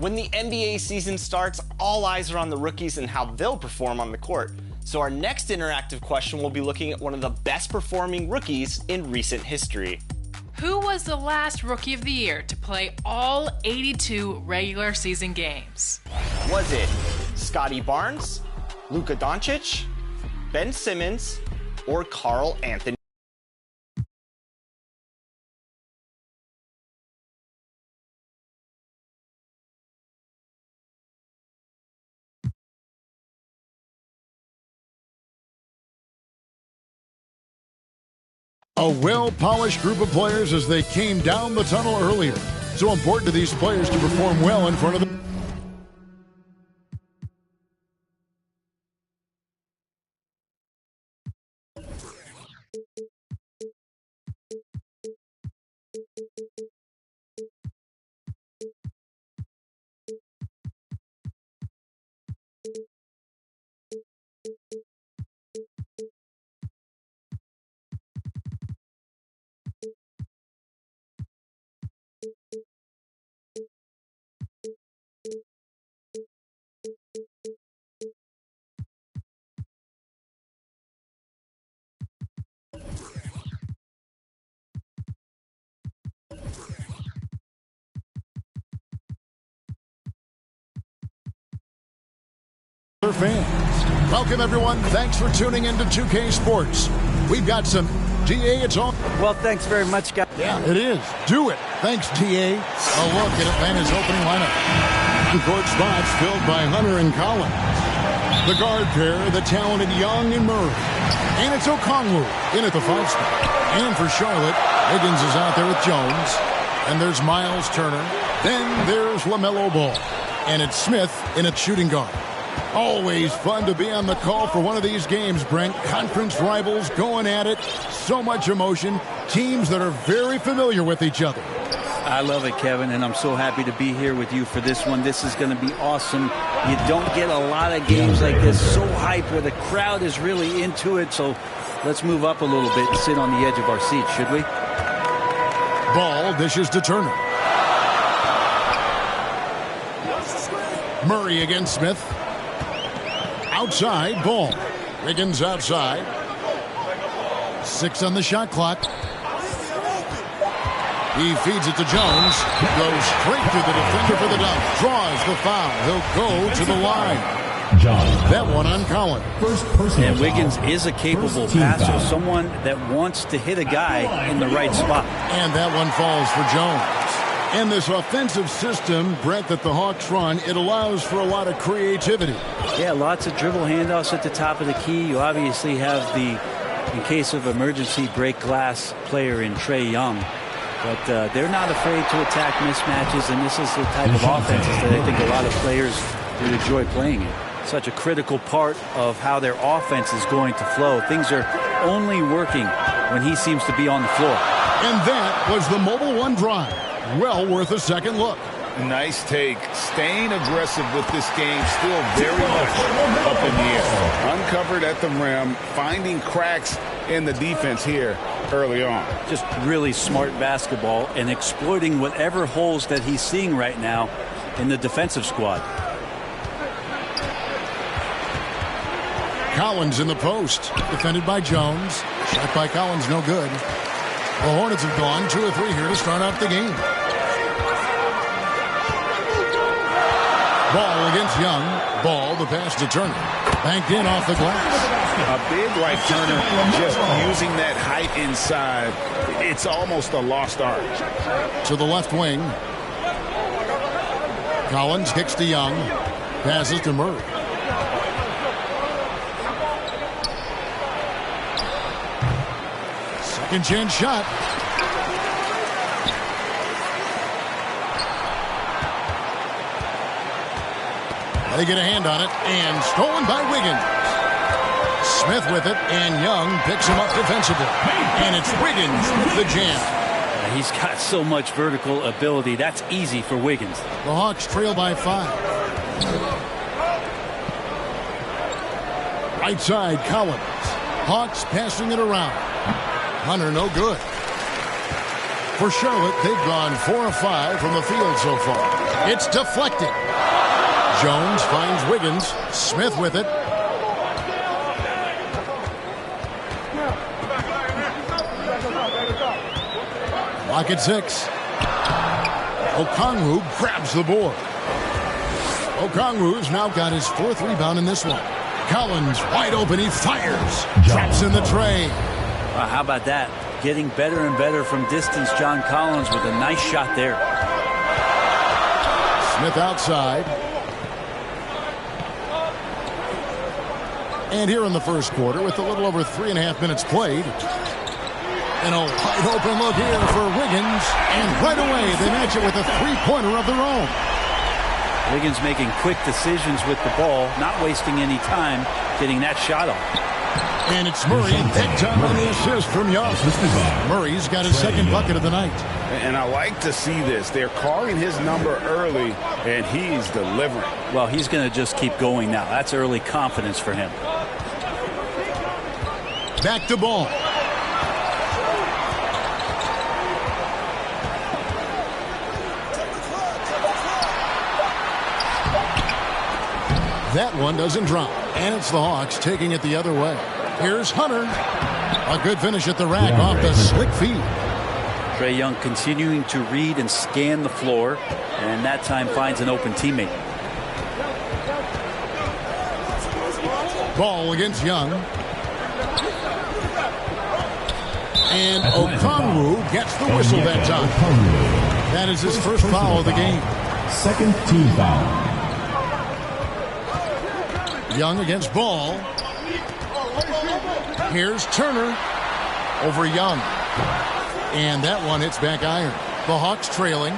When the NBA season starts, all eyes are on the rookies and how they'll perform on the court. So our next interactive question will be looking at one of the best performing rookies in recent history. Who was the last Rookie of the Year to play all 82 regular season games? Was it Scotty Barnes, Luka Doncic, Ben Simmons, or Karl Anthony? A well-polished group of players as they came down the tunnel earlier. So important to these players to perform well in front of them. Fans. Welcome, everyone. Thanks for tuning into 2K Sports. We've got some DA. It's on. Well, thanks very much, guys. Yeah, it is. Do it. Thanks, DA. A look at Atlanta's opening lineup. On-court spots filled by Hunter and Collins. The guard pair, the talented Young and Murray. And it's Okongwu in at the 5 spot. And for Charlotte, Higgins is out there with Jones. And there's Miles Turner. Then there's LaMelo Ball. And it's Smith in at shooting guard. Always fun to be on the call for one of these games, Brent. Conference rivals going at it. So much emotion. Teams that are very familiar with each other. I love it, Kevin, and I'm so happy to be here with you for this one. This is going to be awesome. You don't get a lot of games like this, so hype, where the crowd is really into it. So let's move up a little bit and sit on the edge of our seats, should we? Ball dishes to Turner. Murray against Smith. Outside, Ball. Higgins outside. 6 on the shot clock. He feeds it to Jones. Goes straight to the defender for the dunk. Draws the foul. He'll go to the line. That one on Collins. And Wiggins is a capable passer, someone that wants to hit a guy in the right spot. And that one falls for Jones. And this offensive system, Brett, that the Hawks run, it allows for a lot of creativity. Yeah, lots of dribble handoffs at the top of the key. You obviously have the, in case of emergency, break glass player in Trae Young. But they're not afraid to attack mismatches, and this is the type of offenses that I think a lot of players would enjoy playing in. Such a critical part of how their offense is going to flow. Things are only working when he seems to be on the floor. And that was the Mobile One drive. Well worth a second look. Nice take. Staying aggressive with this game, still very much up in the air. Uncovered at the rim, finding cracks in the defense here early on. Just really smart basketball and exploiting whatever holes that he's seeing right now in the defensive squad. Collins in the post. Defended by Jones. Shot by Collins, no good. The Hornets have gone 2 or 3 here to start off the game. Ball against Young. Ball, the pass to Turner. Banked in off the glass. A big like Turner, just using that height inside. It's almost a lost art. To the left wing. Collins kicks to Young. Passes to Murray. Second chance shot. They get a hand on it, and stolen by Wiggins. Smith with it, and Young picks him up defensively. And it's Wiggins with the jam. He's got so much vertical ability. That's easy for Wiggins. The Hawks trail by 5. Right side, Collins. Hawks passing it around. Hunter, no good. For Charlotte, they've gone 4 of 5 from the field so far. It's deflected. Jones finds Wiggins. Smith with it. Lock at 6. Okongwu grabs the board. Okongwu's now got his 4th rebound in this one. Collins wide open. He fires. Drops in the tray. Well, how about that? Getting better and better from distance, John Collins, with a nice shot there. Smith outside. And here in the first quarter, with a little over 3.5 minutes played. And a wide open look here for Wiggins. And right away, they match it with a three-pointer of their own. Wiggins making quick decisions with the ball, not wasting any time getting that shot off. And it's Murray, that time on the assist from Young. Murray's got his 2nd bucket of the night. And I like to see this. They're calling his number early, and he's delivering. Well, he's going to just keep going now. That's early confidence for him. Back to ball. That one doesn't drop. And it's the Hawks taking it the other way. Here's Hunter. A good finish at the rack off the slick feed. Trae Young continuing to read and scan the floor, and that time finds an open teammate. Ball against Young. And Okongwu gets the whistle that time. That is his first foul of the game. 2nd team foul. Young against Ball. Here's Turner over Young. And that one hits back iron. The Hawks trailing.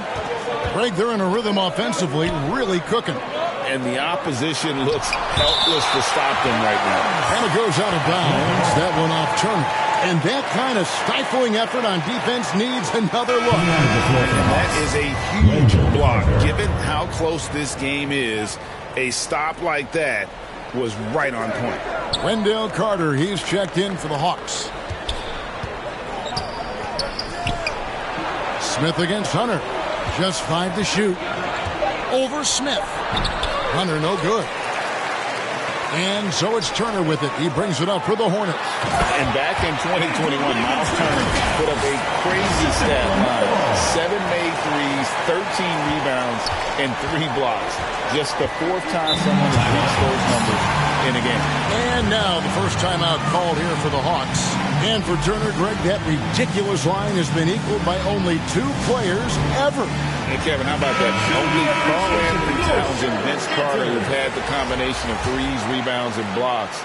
Greg, they're in a rhythm offensively, really cooking. And the opposition looks helpless to stop them right now. And it goes out of bounds. That one off Turner. And that kind of stifling effort on defense needs another look. That is a huge block. Given how close this game is, a stop like that was right on point. Wendell Carter, he's checked in for the Hawks. Smith against Hunter. Just 5 to shoot. Over Smith. Hunter no good. And so it's Turner with it. He brings it up for the Hornets. And back in 2021, Miles Turner put up a crazy stat line. 7 made threes, 13 rebounds, and 3 blocks. Just the 4th time someone has reached those numbers in a game. And now the first timeout called here for the Hawks. And for Turner, Greg, that ridiculous line has been equaled by only 2 players ever. Hey, Kevin, how about that? Only Carl Anthony Towns and Vince Carter have had the combination of threes, rebounds, and blocks.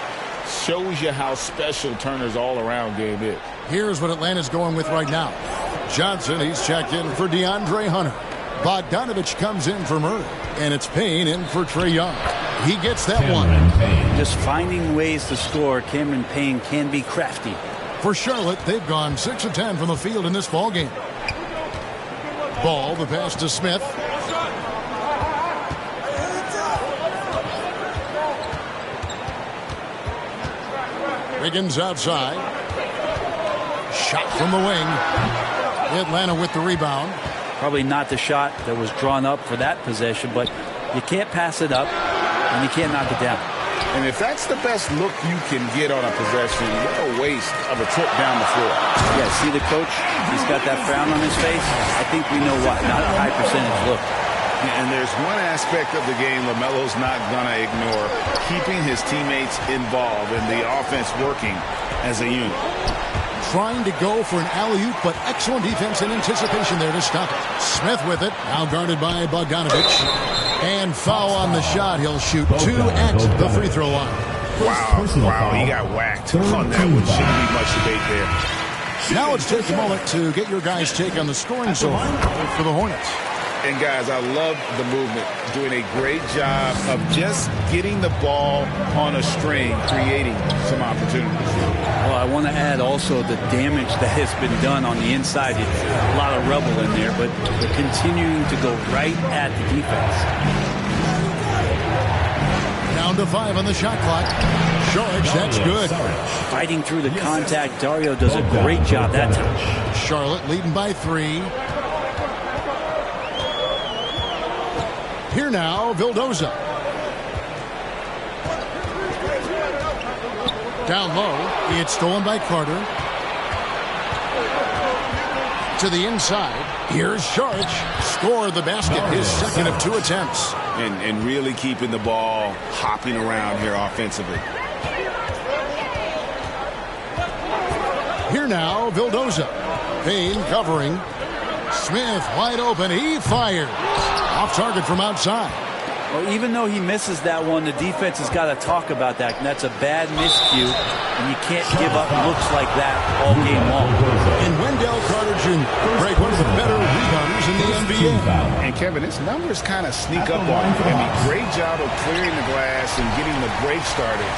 Shows you how special Turner's all-around game is. Here's what Atlanta's going with right now. Johnson, he's checked in for DeAndre Hunter. Bogdanovich comes in for Murray. And it's Payne in for Trae Young. He gets that one. Just finding ways to score. Cameron Payne can be crafty. For Charlotte, they've gone 6 of 10 from the field in this ball game. Ball, the pass to Smith. Wiggins outside. Shot from the wing. Atlanta with the rebound. Probably not the shot that was drawn up for that possession, but you can't pass it up, and you can't knock it down. And if that's the best look you can get on a possession, what a waste of a trip down the floor. Yeah, see the coach? He's got that frown on his face. I think we know why. Not a high percentage look. And there's one aspect of the game LaMelo's not going to ignore, keeping his teammates involved and the offense working as a unit. Trying to go for an alley-oop, but excellent defense and anticipation there to stop it. Smith with it, now guarded by Bogdanovich. And foul on the shot. He'll shoot 2 at the free throw line. Wow, he got whacked on that one. Shouldn't be much debate there. Now let's take a moment to get your guys' take on the scoring zone for the Hornets. And guys, I love the movement. Doing a great job of just getting the ball on a string, creating some opportunities. Well, I want to add also the damage that has been done on the inside. It's a lot of rubble in there, but they're continuing to go right at the defense. Down to 5 on the shot clock. Saric, that's good. Fighting through the contact. Dario does a great job that time. Charlotte leading by 3. Here now, Vildoza. Down low, it's stolen by Carter. To the inside, here's Sharch. Score the basket, his second of 2 attempts. And really keeping the ball hopping around here offensively. Here now, Vildoza. Payne covering. Smith wide open. He fires. Off target from outside. Well, even though he misses that one, the defense has got to talk about that. And that's a bad miscue, and you can't give up looks like that all game long. And Wendell Carter Jr., Greg, one of the better rebounders in the NBA. And Kevin, his numbers kind of sneak up on him. I mean, great job of clearing the glass and getting the break started.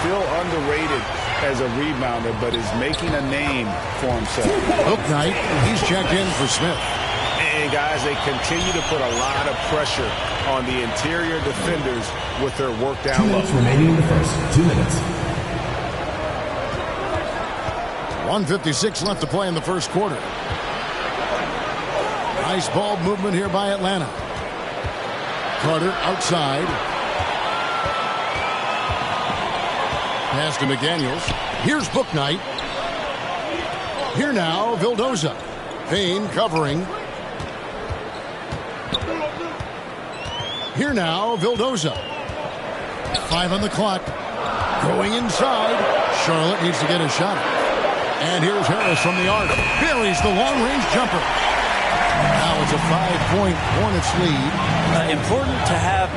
Still underrated as a rebounder, but is making a name for himself. Hook night, he's checked in for Smith. And guys, they continue to put a lot of pressure on the interior defenders with their work down 2 low. minutes remaining in the first. 2 minutes. 1:56 left to play in the first quarter. Nice ball movement here by Atlanta. Carter outside. Pass to McDaniels. Here's Bouknight. Here now, Vildoza. Payne covering. Here now, Vildoza. 5 on the clock. Going inside. Charlotte needs to get a shot. And here's Harris from the arc. Buries the long-range jumper. Now it's a 5-point Hornets lead. Important to have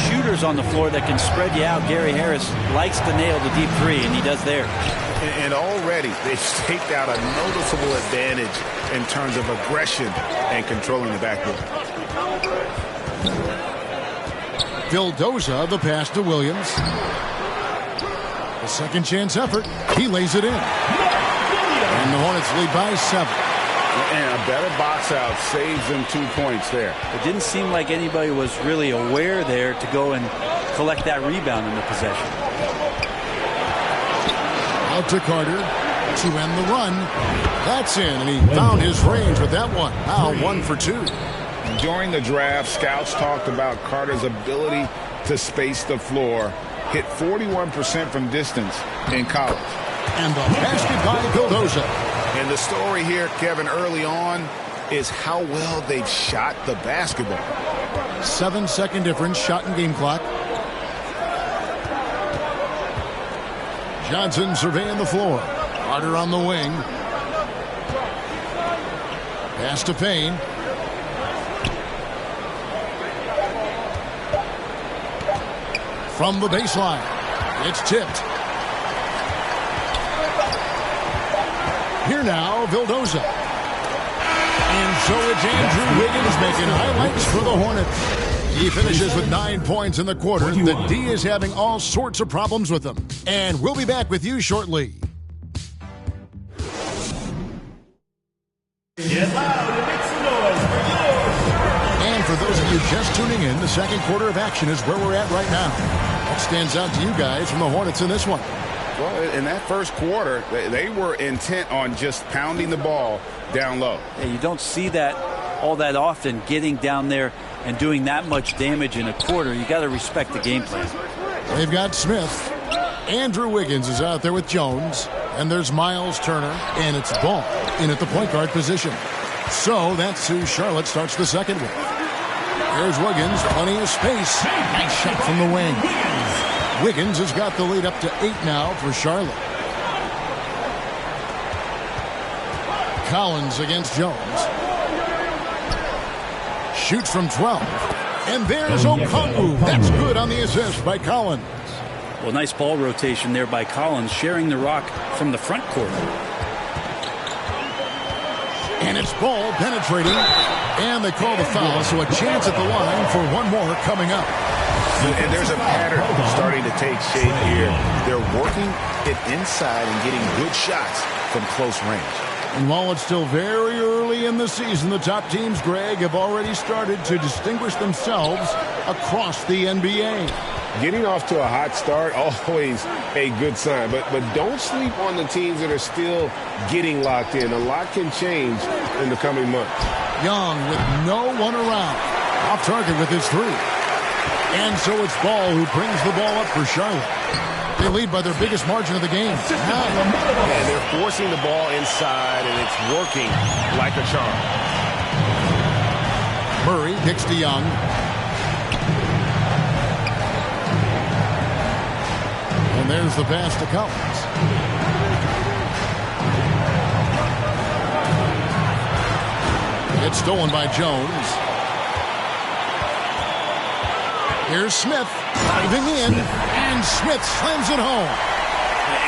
shooters on the floor that can spread you out. Gary Harris likes to nail the deep three, and he does there. And already they've staked out a noticeable advantage in terms of aggression and controlling the backcourt. Vildoza, the pass to Williams. A second chance effort. He lays it in. And the Hornets lead by 7. And a better box out saves them 2 points there. It didn't seem like anybody was really aware there to go and collect that rebound in the possession. Out to Carter to end the run. That's in, and he found his range with that one. Now 1 for 2. During the draft, scouts talked about Carter's ability to space the floor. Hit 41% from distance in college. And the basket by Vildoza. And the story here, Kevin, early on is how well they've shot the basketball. 7-second difference, shot and game clock. Johnson surveying the floor. Carter on the wing. Pass to Payne. From the baseline. It's tipped. Here now, Vildoza. And so it's Andrew Wiggins making highlights for the Hornets. He finishes with 9 points in the quarter. The D is having all sorts of problems with him. And we'll be back with you shortly. Get loud and make some noise for yours. And for those of you just tuning in, the second quarter of action is where we're at right now. What stands out to you guys from the Hornets in this one? Well, in that first quarter, they were intent on just pounding the ball down low. Yeah, you don't see that all that often, getting down there and doing that much damage in a quarter. You got to respect the game plan. They've got Smith. Andrew Wiggins is out there with Jones. And there's Miles Turner. And it's Ball in at the point guard position. So that's who Charlotte starts the second with. Here's Wiggins. Plenty of space. Nice shot from the wing. Wiggins has got the lead up to 8 now for Charlotte. Collins against Jones. Shoots from 12. And there's Okongwu. That's good on the assist by Collins. Well, nice ball rotation there by Collins, sharing the rock from the front court. And it's Ball penetrating. And they call the foul, so a chance at the line for one more coming up. And there's a pattern starting to take shape here. They're working it inside and getting good shots from close range. And while it's still very early in the season, the top teams, Greg, have already started to distinguish themselves across the NBA. Getting off to a hot start, always a good sign. But don't sleep on the teams that are still getting locked in. A lot can change in the coming months. Young with no one around. Off target with his 3. And so it's Ball who brings the ball up for Charlotte. They lead by their biggest margin of the game. And they're forcing the ball inside, and it's working like a charm. Murray kicks to Young. And there's the pass to Collins. It's stolen by Jones. Here's Smith diving in, and Smith slams it home.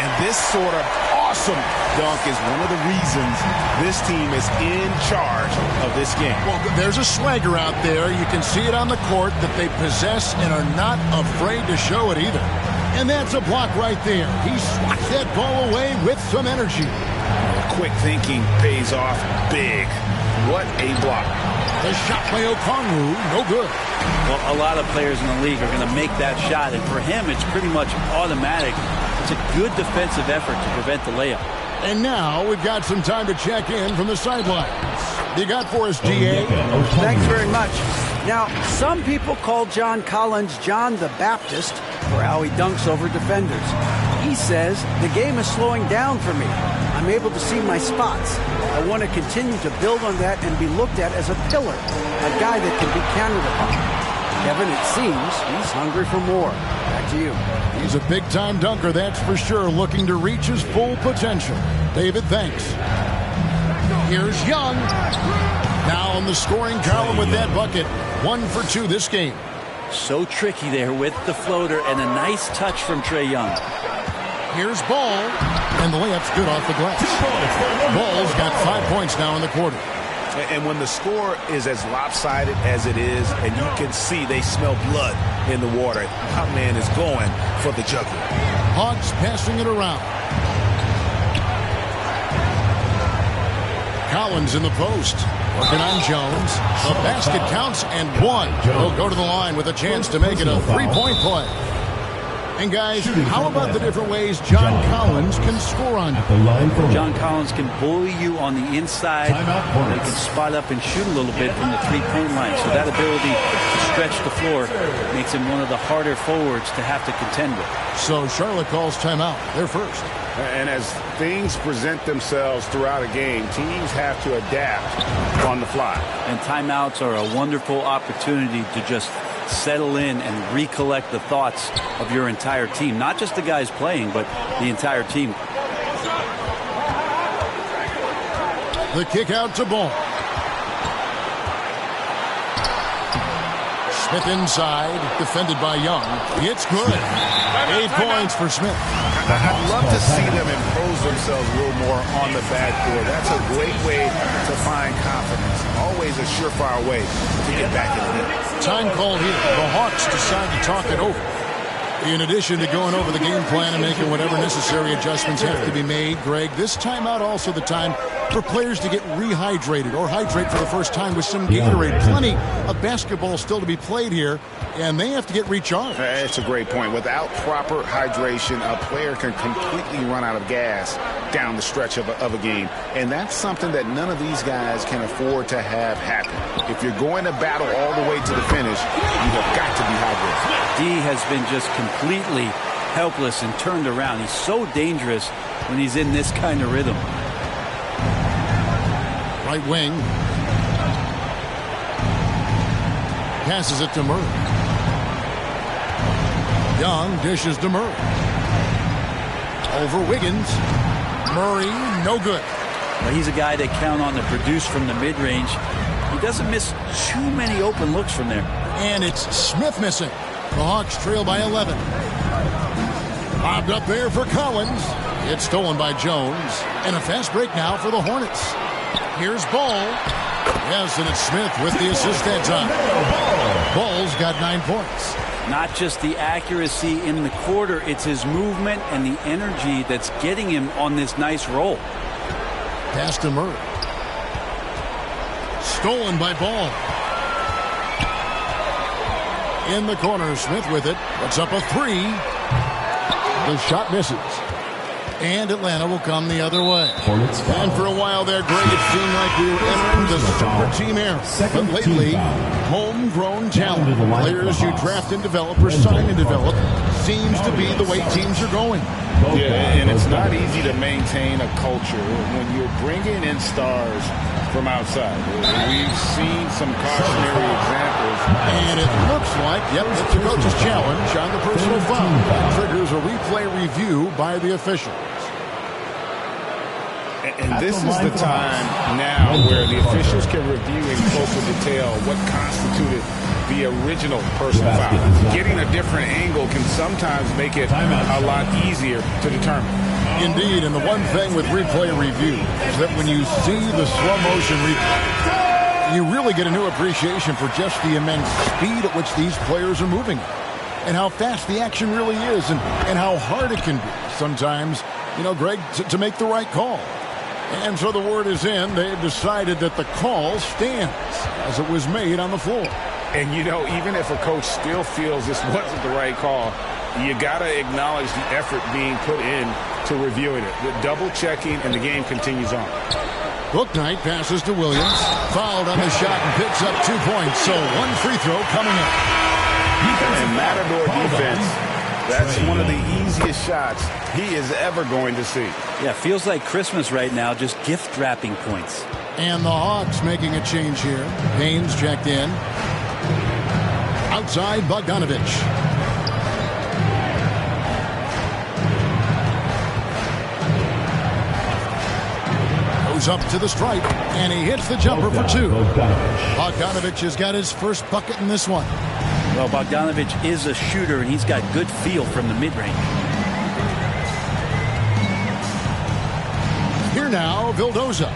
And this sort of awesome dunk is one of the reasons this team is in charge of this game. Well, there's a swagger out there. You can see it on the court that they possess and are not afraid to show it either. And that's a block right there. He swats that ball away with some energy. Quick thinking pays off big. What a block. The shot by Okongwu, no good. Well, a lot of players in the league are going to make that shot, and for him, it's pretty much automatic. It's a good defensive effort to prevent the layup. And now we've got some time to check in from the sidelines. You got for us, DA? Thanks very much. Now, some people call John Collins John the Baptist for how he dunks over defenders. He says, the game is slowing down for me. I'm able to see my spots. I want to continue to build on that and be looked at as a pillar, a guy that can be counted upon. Kevin, it seems he's hungry for more. Back to you. He's a big-time dunker, that's for sure, looking to reach his full potential. David, thanks. Here's Young. Now on the scoring column with that bucket. 1 for 2 this game. So tricky there with the floater, and a nice touch from Trae Young. Here's Ball, and the layup's good off the glass. Ball's got 5 points now in the quarter. And when the score is as lopsided as it is, and you can see they smell blood in the water, our man is going for the jugular. Hawks passing it around. Collins in the post. Working on Jones. The basket counts and 1. He'll go to the line with a chance to make it a 3-point play. And guys, how about the different ways John Collins can score on you? John Collins can bully you on the inside. They can spot up and shoot a little bit from the three-point line. So that ability to stretch the floor makes him one of the harder forwards to have to contend with. So Charlotte calls timeout. They're first. And as things present themselves throughout a game, teams have to adapt on the fly. And timeouts are a wonderful opportunity to just settle in and recollect the thoughts of your entire team. Not just the guys playing, but the entire team. The kick out to Ball. Smith inside, defended by Young. It's good. 8 points for Smith. I'd love to see them impose themselves a little more on the backboard. That's a great way to find confidence. Always a surefire way to get back in the game. Time called here. The Hawks decide to talk it over. In addition to going over the game plan and making whatever necessary adjustments have to be made, Greg, this timeout also the time for players to get rehydrated or hydrate for the first time with some Gatorade. Plenty of basketball still to be played here, and they have to get recharged. That's a great point. Without proper hydration, a player can completely run out of gas down the stretch of a game. And that's something that none of these guys can afford to have happen. If you're going to battle all the way to the finish, you have got to be hydrated. D has been just completely helpless and turned around. He's so dangerous when he's in this kind of rhythm. Right wing. Passes it to Murray. Young dishes to Murray. Over Wiggins. Murray, no good. Well, he's a guy they count on to produce from the mid-range. He doesn't miss too many open looks from there. And it's Smith missing. The Hawks trail by 11. Lobbed up there for Collins. It's stolen by Jones. And a fast break now for the Hornets. Here's Ball. Yes, and it's Smith with the assist that time. Ball's got 9 points. Not just the accuracy in the quarter, it's his movement and the energy that's getting him on this nice roll. Pass to Murray. Stolen by Ball. In the corner, Smith with it. Puts up a 3. The shot misses. And Atlanta will come the other way. And for a while there, Greg, it seemed like we were entering the super team era. But lately, homegrown talent, players you draft and develop or sign and develop, seems to be the way teams are going. Yeah, and it's not easy to maintain a culture when you're bringing in stars from outside. We've seen some cautionary examples. And it looks like, it's the coach's challenge on the personal foul. That triggers a replay review by the officials. And this is the time now where the officials can review in closer detail what constituted the original personal foul. Getting a different angle can sometimes make it a lot easier to determine. Indeed, and the one thing with replay review is that when you see the slow motion replay, you really get a new appreciation for just the immense speed at which these players are moving and how fast the action really is and how hard it can be sometimes, Greg, to make the right call. And so the word is in. They've decided that the call stands as it was made on the floor. And, even if a coach still feels this wasn't the right call, you got to acknowledge the effort being put in to reviewing it. The double checking, and the game continues on. Bouknight passes to Williams. Fouled on the shot and picks up 2 points. So one free throw coming up. And Matador defense, that's one of the easiest shots he is ever going to see. Yeah, feels like Christmas right now, just gift wrapping points. And the Hawks making a change here. Haynes checked in. Outside, Bogdanovich. Goes up to the stripe, and he hits the jumper for 2. Bogdanovich has got his first bucket in this one. Well, Bogdanovich is a shooter, and he's got good feel from the mid-range. Here now, Vildoza.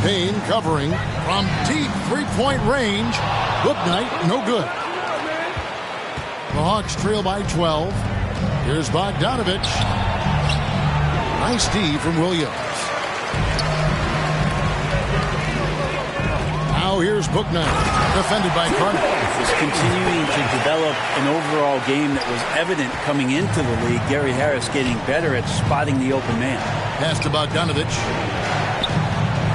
Payne covering from deep three-point range. Bouknight, no good. The Hawks trail by 12. Here's Bogdanovich. Nice D from Williams. Now here's Bouknight, defended by Carter. Is continuing to develop an overall game that was evident coming into the league. Gary Harris getting better at spotting the open man. Pass to Bogdanovich.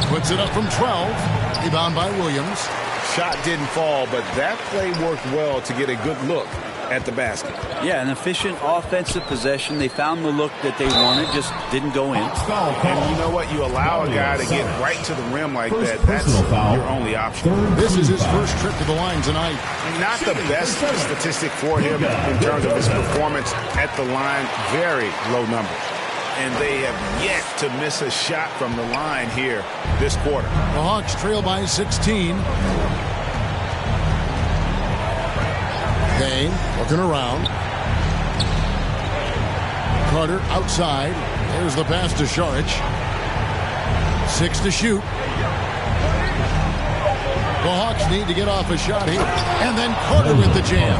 Puts it up from 12. Rebound by Williams. Shot didn't fall, but that play worked well to get a good look at the basket. Yeah, an efficient offensive possession. They found the look that they wanted, just didn't go in. And you know what? You allow a guy to get right to the rim like that. That's your only option. This is his first trip to the line tonight. Not the best statistic for him in terms of his performance at the line. Very low numbers. And they have yet to miss a shot from the line here this quarter. The Hawks trail by 16. Payne looking around. Carter outside. There's the pass to Šarić. 6 to shoot. The Hawks need to get off a shot here. And then Carter with the jam.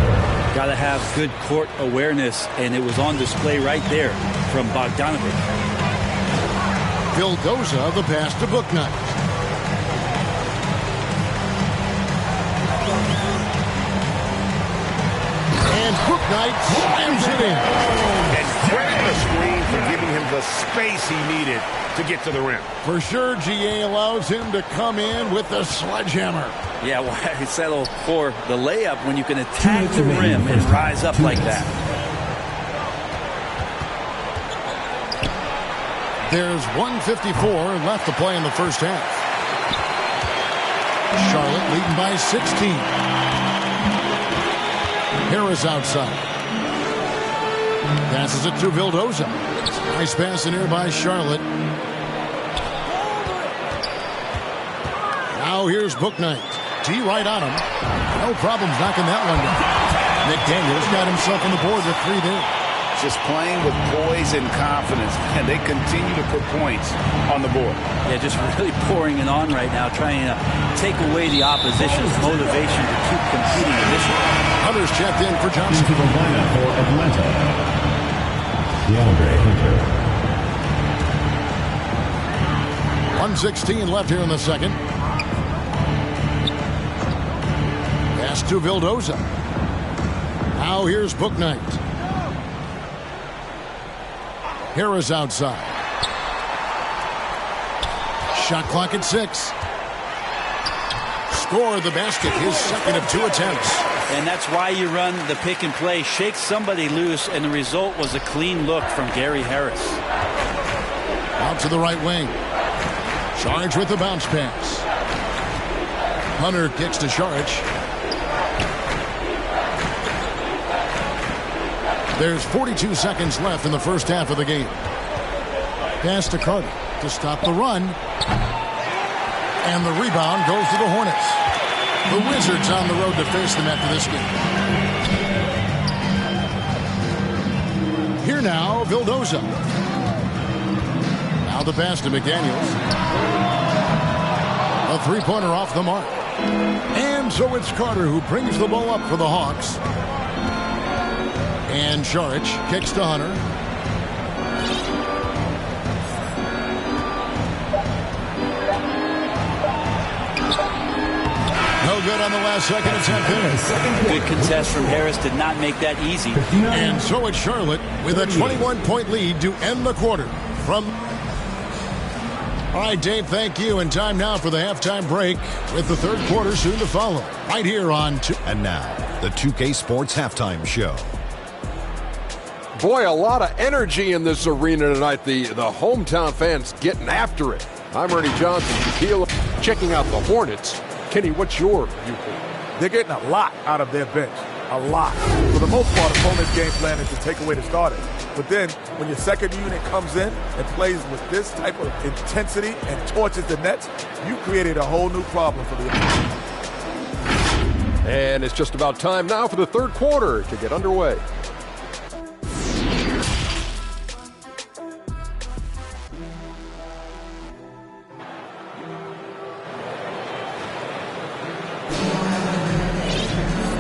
Got to have good court awareness, and it was on display right there from Bogdanovich. Vildoza, the pass to Bouknight. And Bouknight slams it in. And credit the screen for giving him the space he needed to get to the rim. For sure, GA allows him to come in with the sledgehammer. Yeah, why settle for the layup when you can attack the rim and rise up like that? There's 1:54 left to play in the first half. Charlotte leading by 16. Harris outside. Passes it to Vildoza. Nice pass in here by Charlotte. Now here's Bouknight. T right on him. No problems knocking that one down. McDaniels got himself on the board with 3 there. Just playing with poise and confidence, and they continue to put points on the board. Yeah, just really pouring it on right now, trying to take away the opposition's motivation to keep competing in this one. Hunter's checked in for Johnson. Into the lineup for Atlanta, DeAndre Hunter. 1:16 left here in the second. Pass to Vildoza. Now here's Bouknight. Harris outside. Shot clock at 6. Score the basket, his second of 2 attempts. And that's why you run the pick and play. Shake somebody loose, and the result was a clean look from Gary Harris. Out to the right wing. Charge with the bounce pass. Hunter kicks to Saric. There's 42 seconds left in the first half of the game. Pass to Carter to stop the run. And the rebound goes to the Hornets. The Wizards on the road to face them after this game. Here now, Vildoza. Now the pass to McDaniels. A three-pointer off the mark. And so it's Carter who brings the ball up for the Hawks. And Saric kicks to Hunter. No good on the last second attempt there. Good contest from Harris, did not make that easy. And so it's Charlotte with a 21-point lead to end the quarter. All right, Dave, thank you. And time now for the halftime break with the third quarter soon to follow. Right here on... And now, the 2K Sports Halftime Show. Boy, a lot of energy in this arena tonight. The hometown fans getting after it. I'm Ernie Johnson, checking out the Hornets. Kenny, what's your viewpoint? They're getting a lot out of their bench. A lot. For the most part, opponent's game plan is to take away the starters. But then, when your second unit comes in and plays with this type of intensity and torches the Nets, you created a whole new problem for the opponent. And it's just about time now for the third quarter to get underway.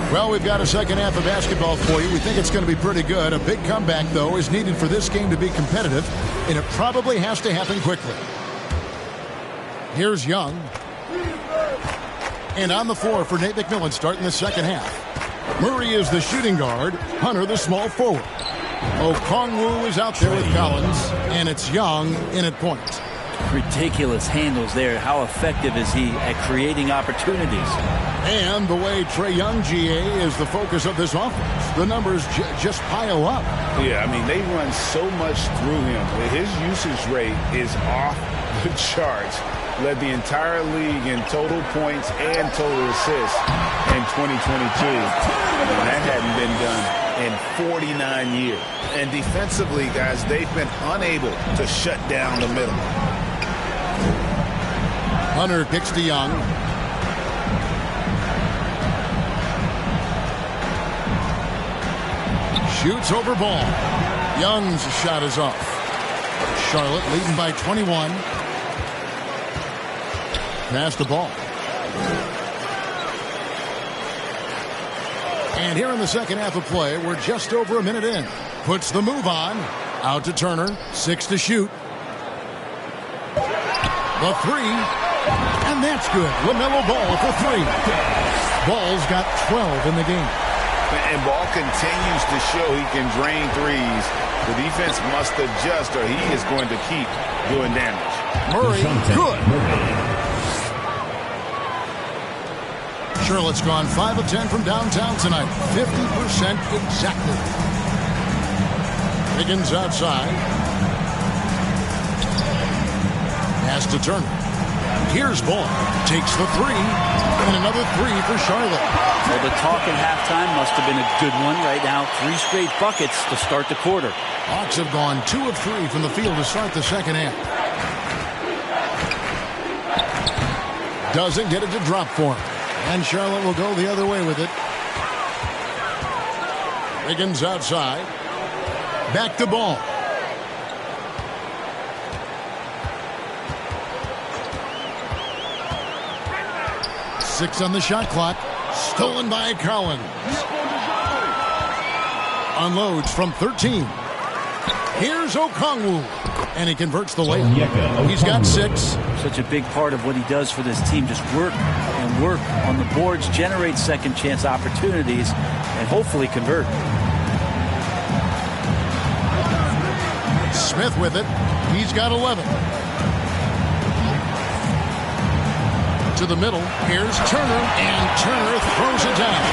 Well, we've got a second half of basketball for you. We think it's going to be pretty good. A big comeback, though, is needed for this game to be competitive, and it probably has to happen quickly. Here's Young. And on the floor for Nate McMillan starting the second half. Murray is the shooting guard. Hunter the small forward. Okongwu is out there with Collins, and it's Young in at point. Ridiculous handles there. How effective is he at creating opportunities? And the way Trae Young, GA, is the focus of this offense. The numbers just pile up. Yeah, I mean, they run so much through him. His usage rate is off the charts. Led the entire league in total points and total assists in 2022. And that hadn't been done in 49 years. And defensively, guys, they've been unable to shut down the middle. Hunter kicks to Young. Shoots over ball. Young's shot is off. Charlotte leading by 21. Pass the ball. And here in the second half of play, we're just over a minute in. Puts the move on. Out to Turner. 6 to shoot. The three. And that's good. LaMelo Ball for 3. Ball's got 12 in the game. And Ball continues to show he can drain threes. The defense must adjust or he is going to keep doing damage. Murray, good. Charlotte's gone 5 of 10 from downtown tonight. 50% exactly. Higgins outside. Pass to Turner. Here's Ball. Takes the 3. And another 3 for Charlotte. Well, the talk at halftime must have been a good one. Right now, 3 straight buckets to start the quarter. Hawks have gone 2 of 3 from the field to start the second half. Doesn't get it to drop for him. And Charlotte will go the other way with it. Higgins outside. Back to Ball. Six on the shot clock. Stolen by Collins. Unloads from 13. Here's Okongwu. And he converts the layup. He's got 6. Such a big part of what he does for this team. Just work and work on the boards, generate second chance opportunities, and hopefully convert. Smith with it. He's got 11. To the middle. Here's Turner, and Turner throws it down.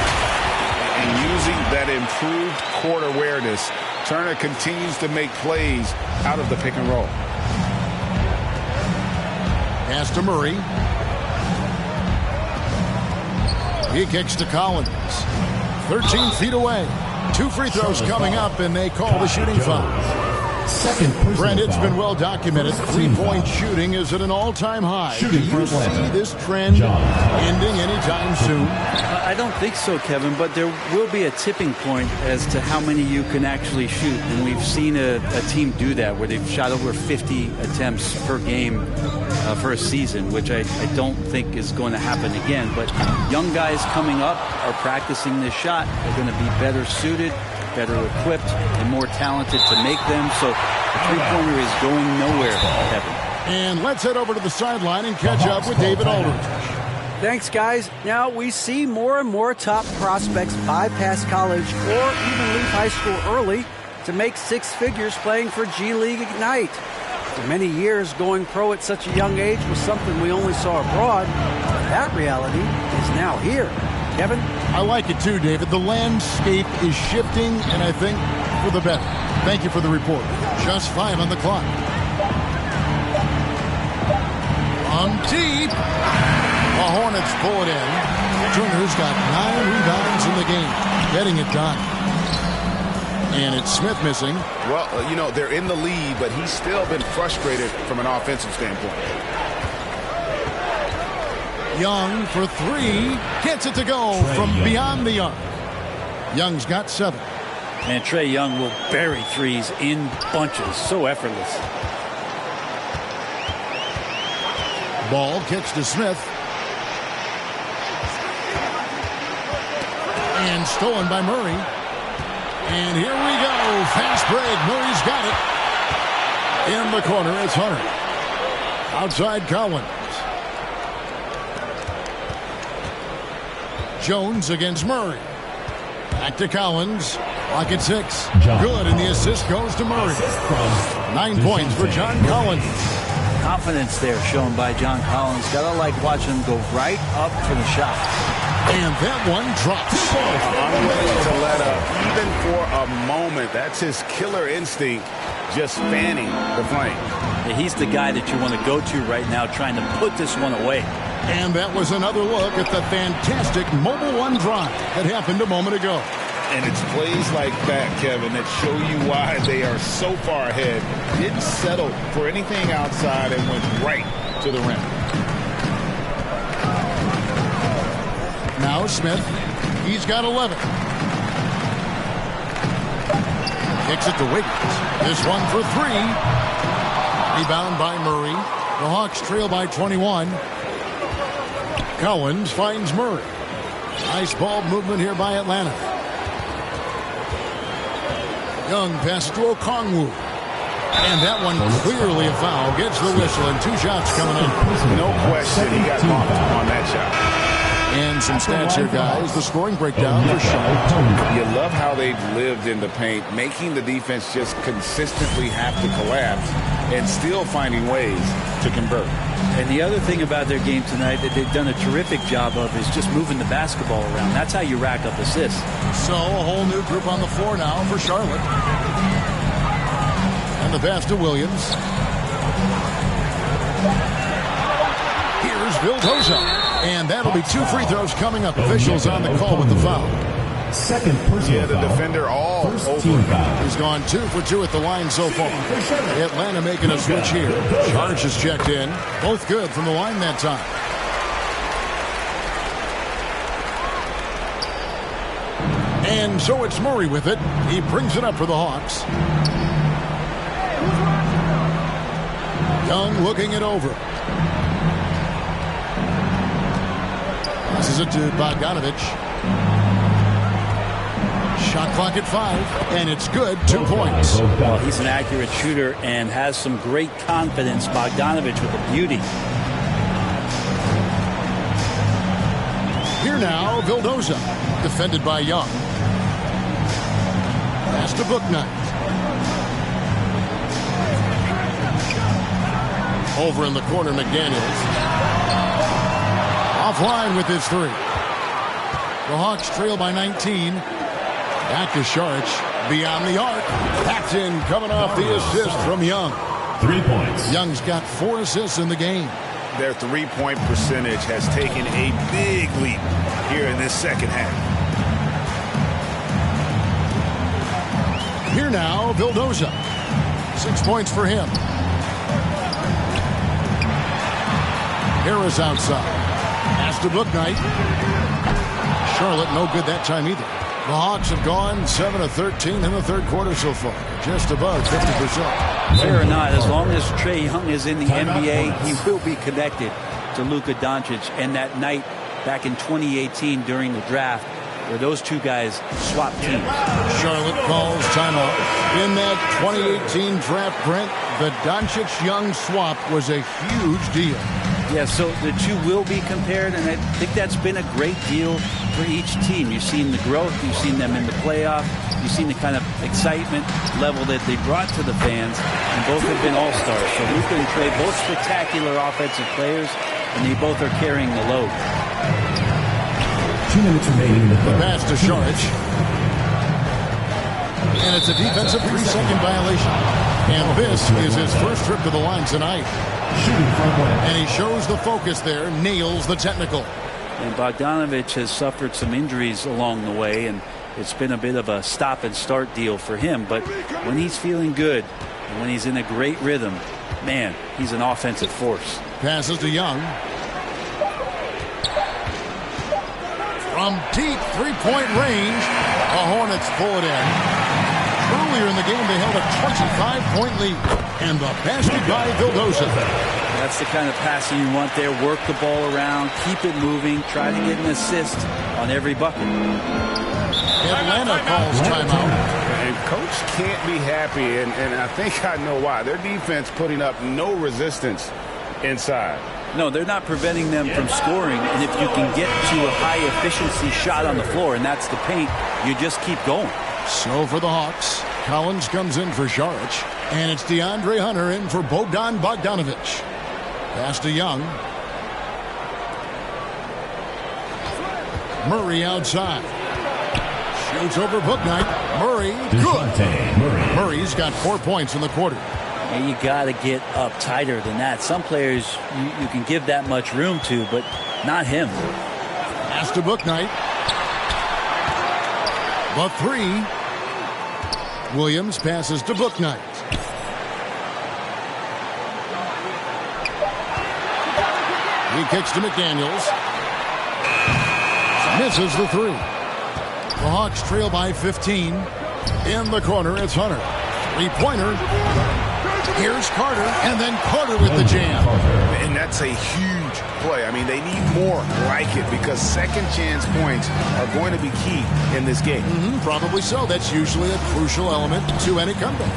And using that improved court awareness, Turner continues to make plays out of the pick and roll. Pass to Murray. He kicks to Collins. 13 feet away. 2 free throws coming up, and they call the shooting foul. Brent, it's been well documented. Three-point shooting is at an all-time high. Do you see this trend ending anytime soon? I don't think so, Kevin, but there will be a tipping point as to how many you can actually shoot. And we've seen a team do that where they've shot over 50 attempts per game for a season, which I don't think is going to happen again. But young guys coming up are practicing this shot. They're going to be better suited, better equipped, and more talented to make them. So the three-pointer is going nowhere, Kevin. And let's head over to the sideline and catch up with David Aldridge. Thanks, guys. Now we see more and more top prospects bypass college or even leave high school early to make 6 figures playing for G League Ignite. For many years, going pro at such a young age was something we only saw abroad. But that reality is now here. Kevin? I like it too, David. The landscape is shifting, and I think for the better. Thank you for the report. Just 5 on the clock. On deep. The Hornets pull it in. Turner's got 9 rebounds in the game. Getting it done. And it's Smith missing. Well, you know, they're in the lead, but he's still been frustrated from an offensive standpoint. Young for 3. Gets it to go from beyond the arc. Young's got 7. And Trae Young will bury threes in bunches. So effortless. Ball kicks to Smith. And stolen by Murray. And here we go. Fast break. Murray's got it. In the corner, it's Hunter. Outside Collins. Jones against Murray. Back to Collins. Clock at 6. Good, and the assist goes to Murray. 9 points for John Collins. Confidence there shown by John Collins. Gotta like watching him go right up for the shot. And that one drops. Unwilling to let up, even for a moment. That's his killer instinct, just fanning the flame. Yeah, he's the guy that you want to go to right now, trying to put this one away. And that was another look at the fantastic Mobile One drive that happened a moment ago. And it's plays like that, Kevin, that show you why they are so far ahead. Didn't settle for anything outside and went right to the rim. Now Smith. He's got 11. Kicks it to Wiggins. This one for 3. Rebound by Murray. The Hawks trail by 21. Collins finds Murray. Nice ball movement here by Atlanta. Young passes to Okongwu. And that one clearly a foul. Gets the whistle and 2 shots coming in. No question he got bumped on that shot. And some stats here, guys. The scoring breakdown for Charlotte. You love how they've lived in the paint, making the defense just consistently have to collapse and still finding ways to convert. And the other thing about their game tonight that they've done a terrific job of is just moving the basketball around. That's how you rack up assists. So a whole new group on the floor now for Charlotte. And the pass to Williams. Here's Vildoza. And that'll be 2 free throws coming up. Officials on the call with the foul. Second personal Yeah, the foul. defender all First over. team foul. He's gone 2 for 2 at the line so far. Atlanta making a switch here. Charge is checked in. Both good from the line that time. And so it's Murray with it. He brings it up for the Hawks. Young looking it over. Passes it to Bogdanovich. Shot clock at 5, and it's good. 2 points. Well, he's an accurate shooter and has some great confidence. Bogdanovich with a beauty. Here now, Vildoza, defended by Young. Pass to Bouknight. Over in the corner, McDaniels. Offline with his three. The Hawks trail by 19. Back to Sharch. Beyond the arc. That's in, coming off the assist from Young. 3 points. Young's got 4 assists in the game. Their three-point percentage has taken a big leap here in this second half. Here now, Vildoza. 6 points for him. Harris outside. Pass to Bouknight. Charlotte no good that time either. The Hawks have gone 7 of 13 in the third quarter so far. Just above 50%. Fair or not, as long as Trae Young is in the NBA, he will be connected to Luka Doncic. And that night back in 2018 during the draft, where those two guys swapped teams. Charlotte calls timeout. In that 2018 draft, Brent, the Doncic-Young swap was a huge deal. Yeah, so the two will be compared, and I think that's been a great deal for each team. You've seen the growth, you've seen them in the playoff, you've seen the kind of excitement level that they brought to the fans, and both have been all-stars. So Luka and Trae, both spectacular offensive players, and they both are carrying the load. 2 minutes remaining in the third. Pass to Sharch. And it's a defensive 3-second violation. And this is his first trip to the line tonight. Shooting from one. And he shows the focus there, nails the technical. And Bogdanovic has suffered some injuries along the way, and it's been a bit of a stop-and-start deal for him. But when he's feeling good, and when he's in a great rhythm, man, he's an offensive force. Passes to Young. From deep three-point range, the Hornets pull it in. Earlier in the game, they held a 25-point lead. And the basket by Vildoza. That's the kind of passing you want there. Work the ball around, keep it moving, try to get an assist on every bucket. Atlanta calls timeout. And coach can't be happy, and I think I know why. Their defense putting up no resistance inside. No, they're not preventing them from scoring, and if you can get to a high-efficiency shot on the floor, and that's the paint, you just keep going. So for the Hawks, Collins comes in for Saric, and it's DeAndre Hunter in for Bogdan Bogdanovic. Pass to Young. Murray outside. Shoots over Bouknight. Murray, good. Murray's got 4 points in the quarter. And you got to get up tighter than that. Some players you can give that much room to, but not him. Pass to Bouknight. The three. Williams passes to Bouknight. He kicks to McDaniels. Misses the three. The Hawks trail by 15. In the corner, it's Hunter. Three-pointer. Here's Carter, and then Carter with the jam. And that's a huge play. I mean, they need more like it because second chance points are going to be key in this game. Probably so. That's usually a crucial element to any comeback.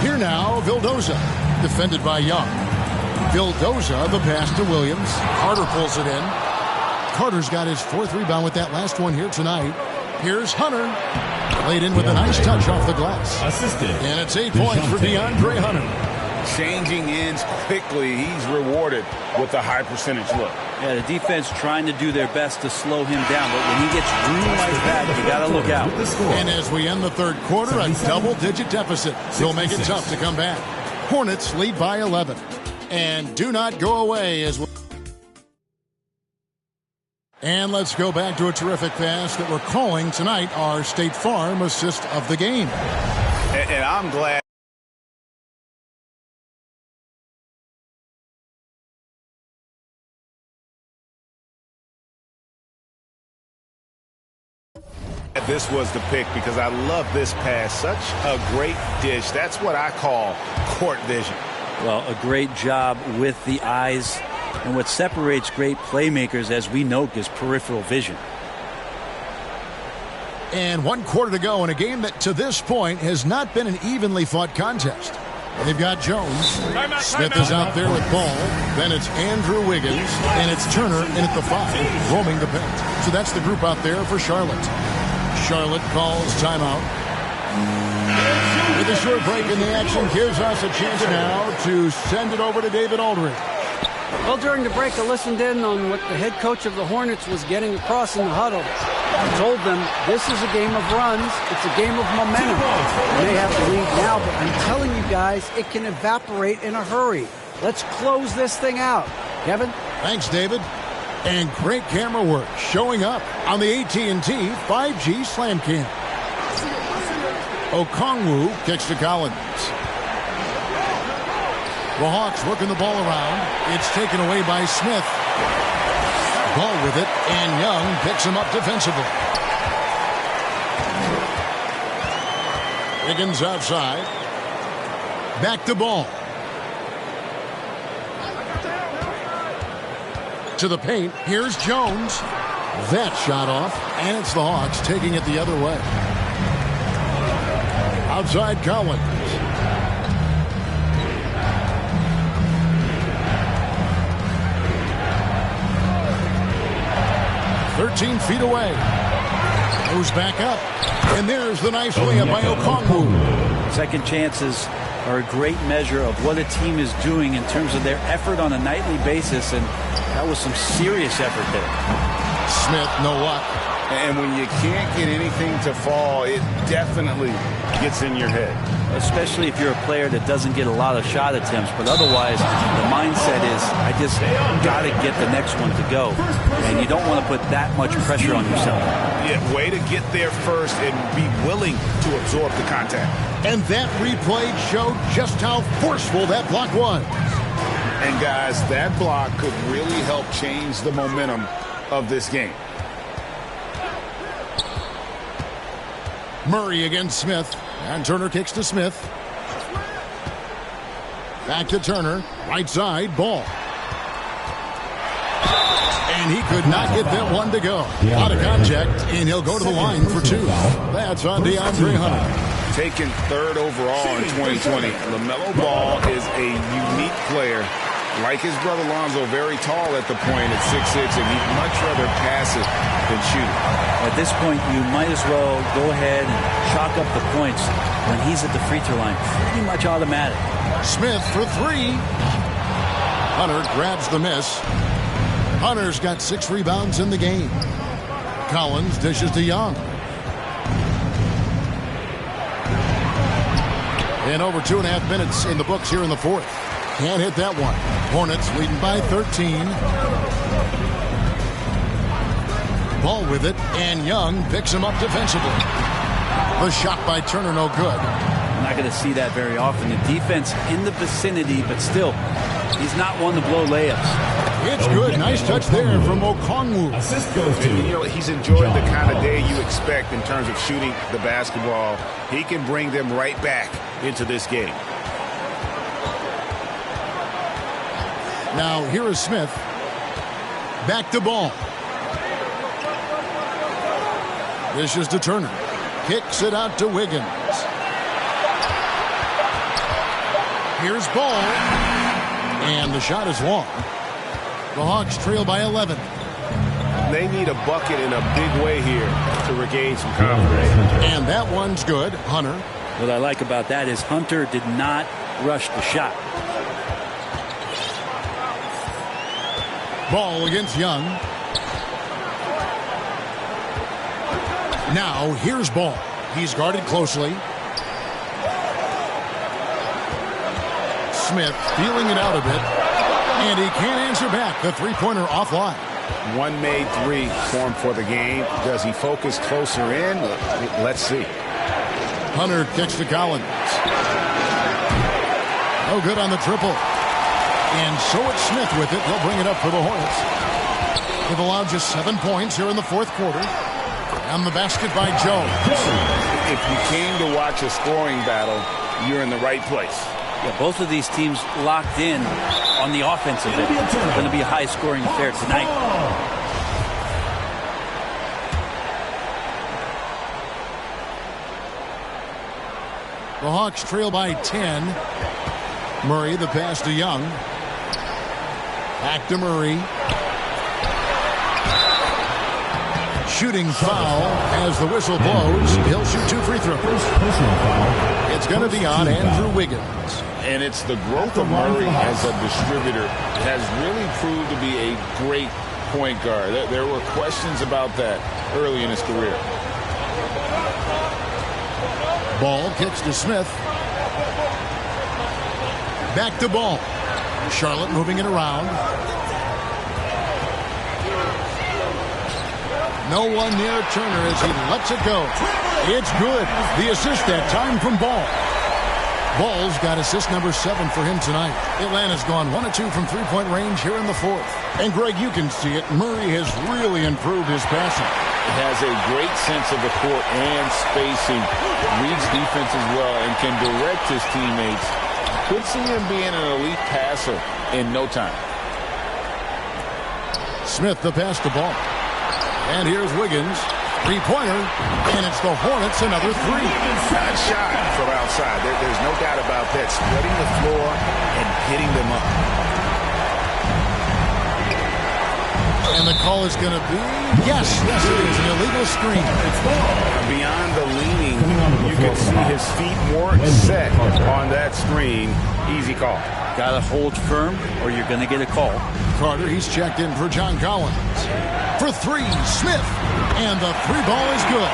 Here now, Vildoza, defended by Young. Vildoza, the pass to Williams. Carter pulls it in. Carter's got his fourth rebound with that last one here tonight. Here's Hunter. Laid in with a nice touch off the glass. Assisted. And it's 8 points for DeAndre Hunter. Changing ends quickly. He's rewarded with a high percentage look. Yeah, the defense trying to do their best to slow him down, but when he gets room like that, you got to look out. And as we end the third quarter, a double-digit deficit will make it tough to come back. Hornets lead by 11. And do not go away as well. And let's go back to a terrific pass that we're calling tonight our State Farm assist of the game. And I'm glad. This was the pick because I love this pass. Such a great dish. That's what I call court vision. Well, a great job with the eyes. And what separates great playmakers, as we know, is peripheral vision. And 1 quarter to go in a game that, to this point, has not been an evenly fought contest. They've got Jones. Smith is out there with ball. Then it's Andrew Wiggins. And it's Turner in at the 5, roaming the paint. So that's the group out there for Charlotte. Charlotte calls timeout. With a short break in the action gives us a chance now to send it over to David Aldridge. Well, during the break, I listened in on what the head coach of the Hornets was getting across in the huddle. I told them this is a game of runs. It's a game of momentum. We may have the lead now, but I'm telling you guys, it can evaporate in a hurry. Let's close this thing out. Kevin? Thanks, David. And great camera work showing up on the AT&T 5G Slam Cam. Okongwu kicks to Collins. The Hawks working the ball around. It's taken away by Smith. Ball with it, and Young picks him up defensively. Higgins outside. Back to Ball. To the paint. Here's Jones. That shot off, and it's the Hawks taking it the other way. Outside Collins. "13 feet away. Goes back up. And there's the nice layup by Okongwu. Second chances are a great measure of what a team is doing in terms of their effort on a nightly basis, and that was some serious effort there. Smith, no luck. And when you can't get anything to fall, it definitely gets in your head. Especially if you're a player that doesn't get a lot of shot attempts, but otherwise the mindset is, I just got to get the next one to go, and you don't want to put that much pressure on yourself. Yeah, way to get there first and be willing to absorb the contact. And that replay showed just how forceful that block was. And guys, that block could really help change the momentum of this game. Murray against Smith. And Turner kicks to Smith. Back to Turner. Right side, Ball. And he could not get that one to go. Out of contact, and he'll go to the line for two. That's on DeAndre Hunter. Taken third overall in 2020. LaMelo Ball is a unique player. Like his brother Lonzo, very tall at the point at 6'6", and he'd much rather pass it than shoot it. At this point, you might as well go ahead and chalk up the points when he's at the free throw line. Pretty much automatic. Smith for three. Hunter grabs the miss. Hunter's got 6 rebounds in the game. Collins dishes to Young. And over 2.5 minutes in the books here in the fourth. Can't hit that one. Hornets leading by 13. Ball with it, and Young picks him up defensively. The shot by Turner, no good. I'm not going to see that very often. The defense in the vicinity, but still, he's not one to blow layups. It's good. Nice touch there from Okongwu. Assist goes to he's enjoyed the kind of day you expect in terms of shooting the basketball. He can bring them right back into this game. Now, here is Smith. Back to Ball. Dishes to Turner. Kicks it out to Wiggins. Here's Ball. And the shot is long. The Hawks trail by 11. They need a bucket in a big way here to regain some confidence. And that one's good. Hunter. What I like about that is Hunter did not rush the shot. Ball against Young. Now, here's Ball. He's guarded closely. Smith feeling it out a bit. And he can't answer back. The three-pointer offline. One made three formed for the game. Does he focus closer in? Let's see. Hunter kicks to Collins. No good on the triple. And so it's Smith with it. They'll bring it up for the Hornets. They've allowed just 7 points here in the fourth quarter. And the basket by Jones. If you came to watch a scoring battle, you're in the right place. Yeah, both of these teams locked in on the offensive end. It's going to be a high-scoring affair tonight. The Hawks trail by 10. Murray, the pass to Young. Back to Murray. shooting foul as the whistle blows. He'll shoot 2 free throws. Personal foul. It's going to be on Andrew Wiggins. And it's the growth of Murray as a distributor has really proved to be a great point guard. There were questions about that early in his career. Ball kicks to Smith. Back to Ball. Charlotte moving it around. No one near Turner as he lets it go. It's good. The assist that time from Ball. Ball's got assist number 7 for him tonight. Atlanta's gone 1 of 2 from three-point range here in the fourth. And Greg, you can see it. Murray has really improved his passing. He has a great sense of the court and spacing. Reads defense as well and can direct his teammates. Could see him being an elite passer in no time. Smith the pass to Ball. And here's Wiggins. Three-pointer. And it's the Hornets another 3. Nice shot from outside. There's no doubt about that. Spreading the floor and hitting them up. And the call is going to be, yes, it is an illegal screen. Beyond the leaning, you can see his feet more set on that screen. Easy call. Got to hold firm or you're going to get a call. Carter, he's checked in for John Collins. For 3, Smith. And the 3 ball is good.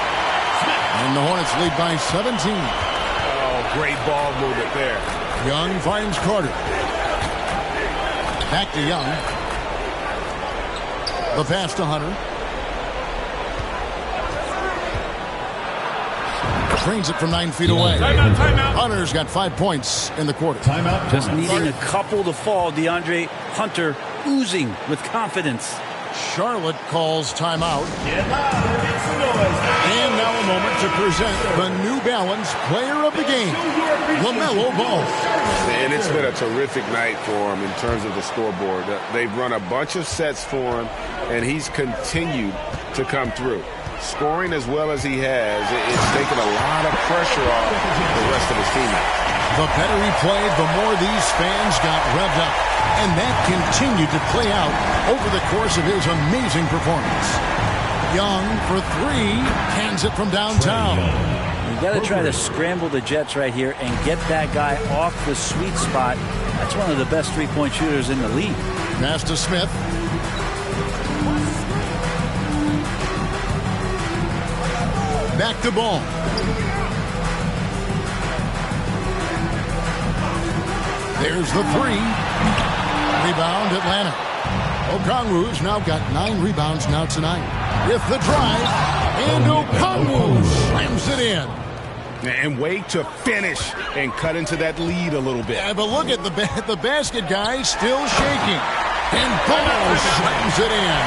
And the Hornets lead by 17. Oh, great ball movement there. Young finds Carter. Back to Young. The pass to Hunter. Trains it from 9 feet away. Timeout. Hunter's got 5 points in the quarter. Timeout. Just needing a couple to fall. DeAndre Hunter oozing with confidence. Charlotte calls timeout. And now a moment to present the New Balance Player of the Game, LaMelo Ball. And it's been a terrific night for him in terms of the scoreboard. They've run a bunch of sets for him, and he's continued to come through. Scoring as well as he has, it's taken a lot of pressure off the rest of his teammates. The better he played, the more these fans got revved up. And that continued to play out over the course of his amazing performance. Young for 3, cans it from downtown. You got to try to scramble the Jets right here and get that guy off the sweet spot. That's one of the best three-point shooters in the league. Pass to Smith. Back to Ball. There's the 3. Rebound, Atlanta. Okongwu's now got 9 rebounds now tonight. With the drive, and Okongwu slams it in. And wait to finish and cut into that lead a little bit. Yeah, but look at the basket guy still shaking. And Ball slams it in.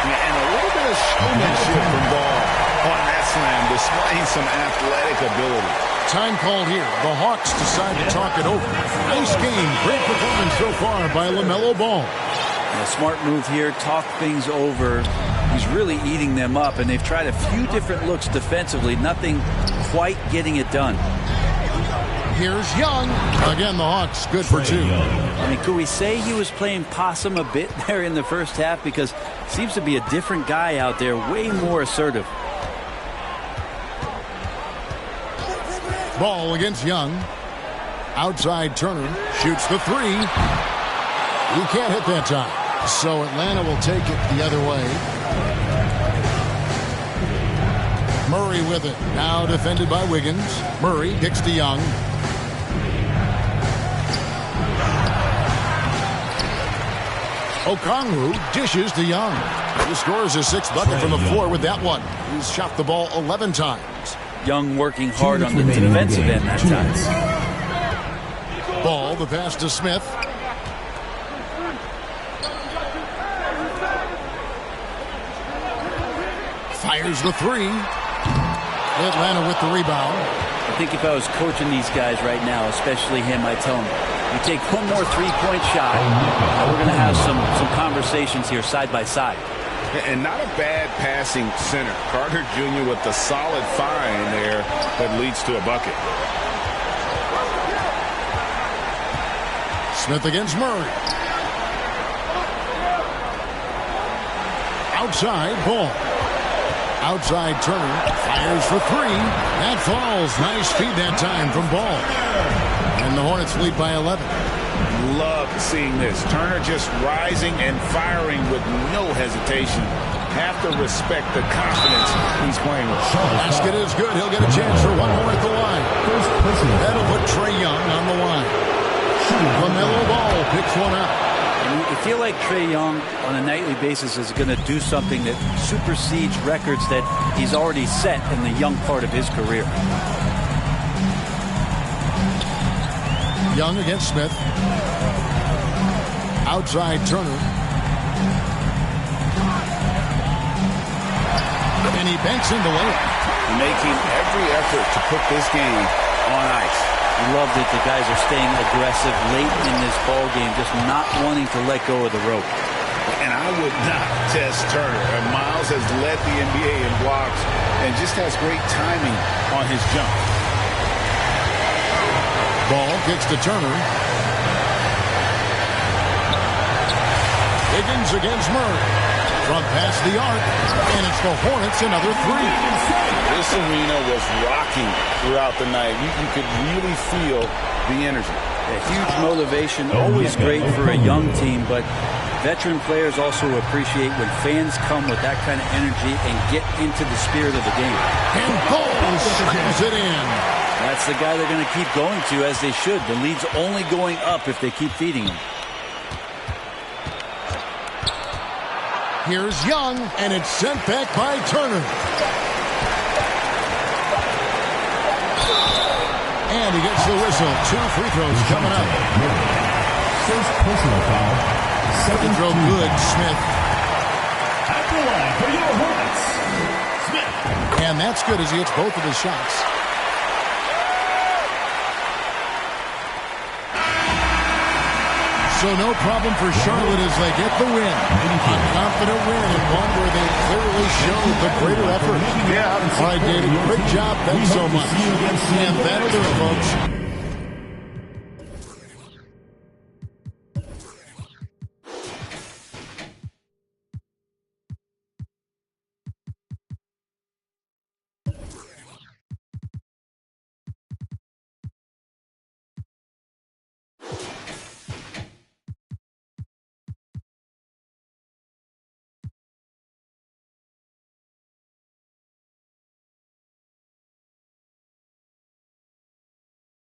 And a little bit of showmanship from Ball on that slam, displaying some athletic ability. Time called here. The Hawks decide to talk it over. Nice game. Great performance so far by LaMelo Ball. A smart move here. Talk things over. He's really eating them up, and they've tried a few different looks defensively. Nothing quite getting it done. Here's Young. Again, the Hawks good for 2. I mean, could we say he was playing possum a bit there in the first half? Because it seems to be a different guy out there, way more assertive. Ball against Young. Outside Turner shoots the 3. He can't hit that time. So Atlanta will take it the other way. Murray with it. Now defended by Wiggins. Murray kicks to Young. Okongwu dishes to Young. He scores his 6th bucket from the floor with that one. He's shot the ball 11 times. Young working hard on the defensive end that time. Ball, the pass to Smith. Fires the 3. Atlanta with the rebound. I think if I was coaching these guys right now, especially him, I'd tell him, you take one more three-point shot, and we're going to have some conversations here side by side. And not a bad passing center. Carter Jr. with the solid find there that leads to a bucket. Smith against Murray. Outside, Ball. Outside Turner fires for three. That falls. Nice feed that time from Ball. And the Hornets lead by 11. Love seeing this. Turner just rising and firing with no hesitation. Have to respect the confidence he's playing with. Basket is good. He'll get a chance for one more at the line. That'll put Trae Young on the line. LaMelo Ball picks one up. And you feel like Trae Young on a nightly basis is going to do something that supersedes records that he's already set in the young part of his career. Young against Smith. Outside Turner. And he banks in the layup. Making every effort to put this game on ice. I love that the guys are staying aggressive late in this ball game, just not wanting to let go of the rope. And I would not test Turner. And Miles has led the NBA in blocks and just has great timing on his jump. Ball kicks to Turner. Higgins against Murray. From past the arc, and it's the Hornets another three. This arena was rocking throughout the night. You could really feel the energy. A huge motivation, always great for a young team, but veteran players also appreciate when fans come with that kind of energy and get into the spirit of the game. And Ball slams it in. That's the guy they're going to keep going to, as they should. The lead's only going up if they keep feeding him. Here's Young, and it's sent back by Turner. And he gets the whistle. 2 free throws coming up. First personal foul. Second throw good, Smith. At the line for your Hornets, Smith. And that's good as he hits both of his shots. So no problem for Charlotte as they get the win. A confident win and one where they clearly showed the greater effort. Yeah. All right, David, great job. Thanks so much. And that'll do it, folks.